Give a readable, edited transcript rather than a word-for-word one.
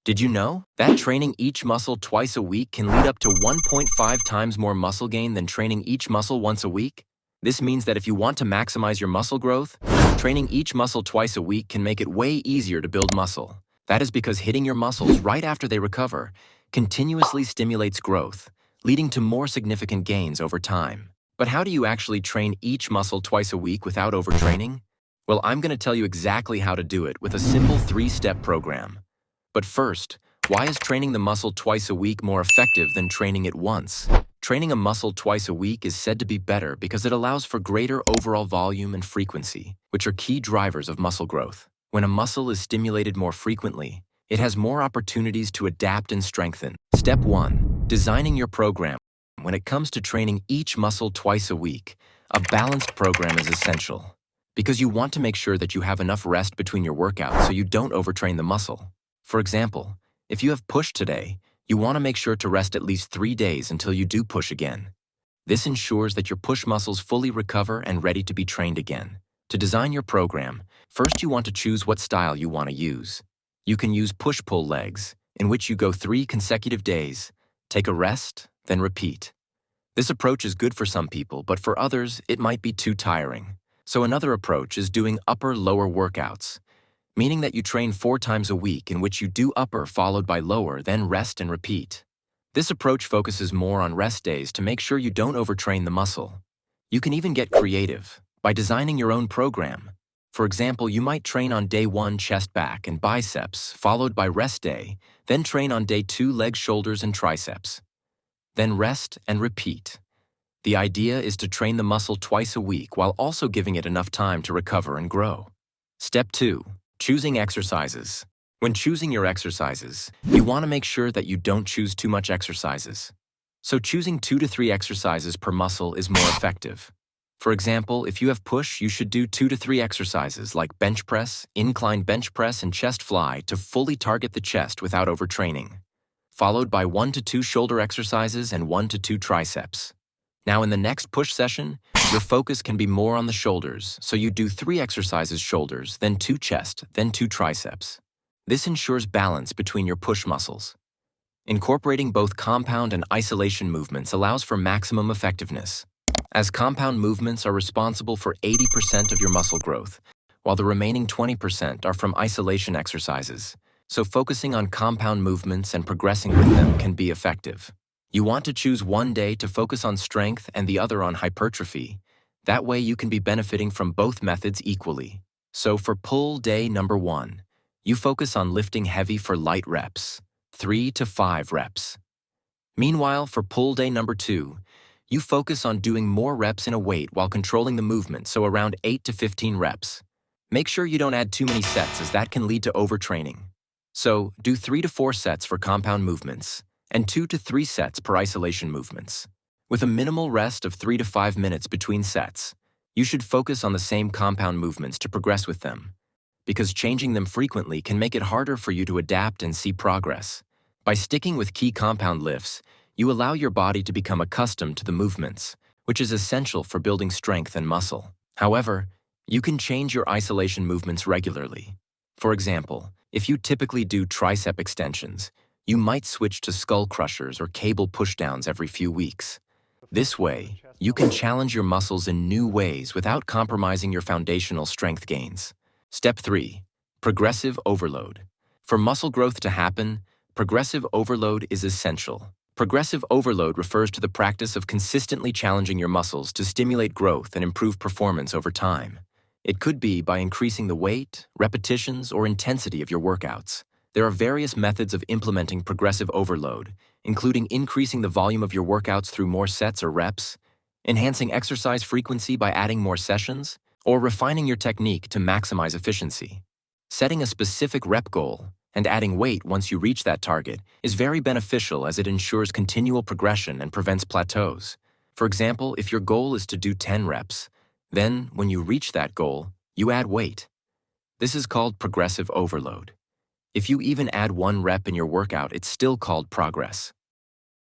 Did you know that training each muscle twice a week can lead up to 1.5 times more muscle gain than training each muscle once a week? This means that if you want to maximize your muscle growth, training each muscle twice a week can make it way easier to build muscle. That is because hitting your muscles right after they recover continuously stimulates growth, leading to more significant gains over time. But how do you actually train each muscle twice a week without overtraining? Well, I'm going to tell you exactly how to do it with a simple 3-step program. But first, why is training the muscle twice a week more effective than training it once? Training a muscle twice a week is said to be better because it allows for greater overall volume and frequency, which are key drivers of muscle growth. When a muscle is stimulated more frequently, it has more opportunities to adapt and strengthen. Step 1. Designing your program. When it comes to training each muscle twice a week, a balanced program is essential because you want to make sure that you have enough rest between your workouts so you don't overtrain the muscle. For example, if you have push today, you want to make sure to rest at least 3 days until you do push again. This ensures that your push muscles fully recover and ready to be trained again. To design your program, first you want to choose what style you want to use. You can use push-pull legs, in which you go 3 consecutive days, take a rest, then repeat. This approach is good for some people, but for others, it might be too tiring. So another approach is doing upper-lower workouts, meaning that you train 4 times a week in which you do upper followed by lower, then rest and repeat. This approach focuses more on rest days to make sure you don't overtrain the muscle. You can even get creative by designing your own program. For example, you might train on day 1 chest, back, and biceps, followed by rest day, then train on day 2 legs, shoulders, and triceps. Then rest and repeat. The idea is to train the muscle twice a week while also giving it enough time to recover and grow. Step 2. Choosing exercises. When choosing your exercises, you want to make sure that you don't choose too much exercises. So choosing 2 to 3 exercises per muscle is more effective. For example, if you have push, you should do 2 to 3 exercises like bench press, incline bench press, and chest fly to fully target the chest without overtraining, followed by 1 to 2 shoulder exercises and 1 to 2 triceps. Now in the next push session, your focus can be more on the shoulders, so you do 3 exercises shoulders, then 2 chest, then 2 triceps. This ensures balance between your push muscles. Incorporating both compound and isolation movements allows for maximum effectiveness, as compound movements are responsible for 80% of your muscle growth, while the remaining 20% are from isolation exercises. So focusing on compound movements and progressing with them can be effective. You want to choose one day to focus on strength and the other on hypertrophy. That way you can be benefiting from both methods equally. So for pull day number 1, you focus on lifting heavy for light reps, 3 to 5 reps. Meanwhile, for pull day number 2, you focus on doing more reps in a weight while controlling the movement, so around 8 to 15 reps. Make sure you don't add too many sets, as that can lead to overtraining. So do 3 to 4 sets for compound movements, and 2 to 3 sets per isolation movements. With a minimal rest of 3 to 5 minutes between sets, you should focus on the same compound movements to progress with them, because changing them frequently can make it harder for you to adapt and see progress. By sticking with key compound lifts, you allow your body to become accustomed to the movements, which is essential for building strength and muscle. However, you can change your isolation movements regularly. For example, if you typically do tricep extensions, you might switch to skull crushers or cable pushdowns every few weeks. This way, you can challenge your muscles in new ways without compromising your foundational strength gains. Step 3. Progressive overload. For muscle growth to happen, progressive overload is essential. Progressive overload refers to the practice of consistently challenging your muscles to stimulate growth and improve performance over time. It could be by increasing the weight, repetitions, or intensity of your workouts. There are various methods of implementing progressive overload, including increasing the volume of your workouts through more sets or reps, enhancing exercise frequency by adding more sessions, or refining your technique to maximize efficiency. Setting a specific rep goal and adding weight once you reach that target is very beneficial, as it ensures continual progression and prevents plateaus. For example, if your goal is to do 10 reps, then when you reach that goal, you add weight. This is called progressive overload. If you even add 1 rep in your workout, it's still called progress.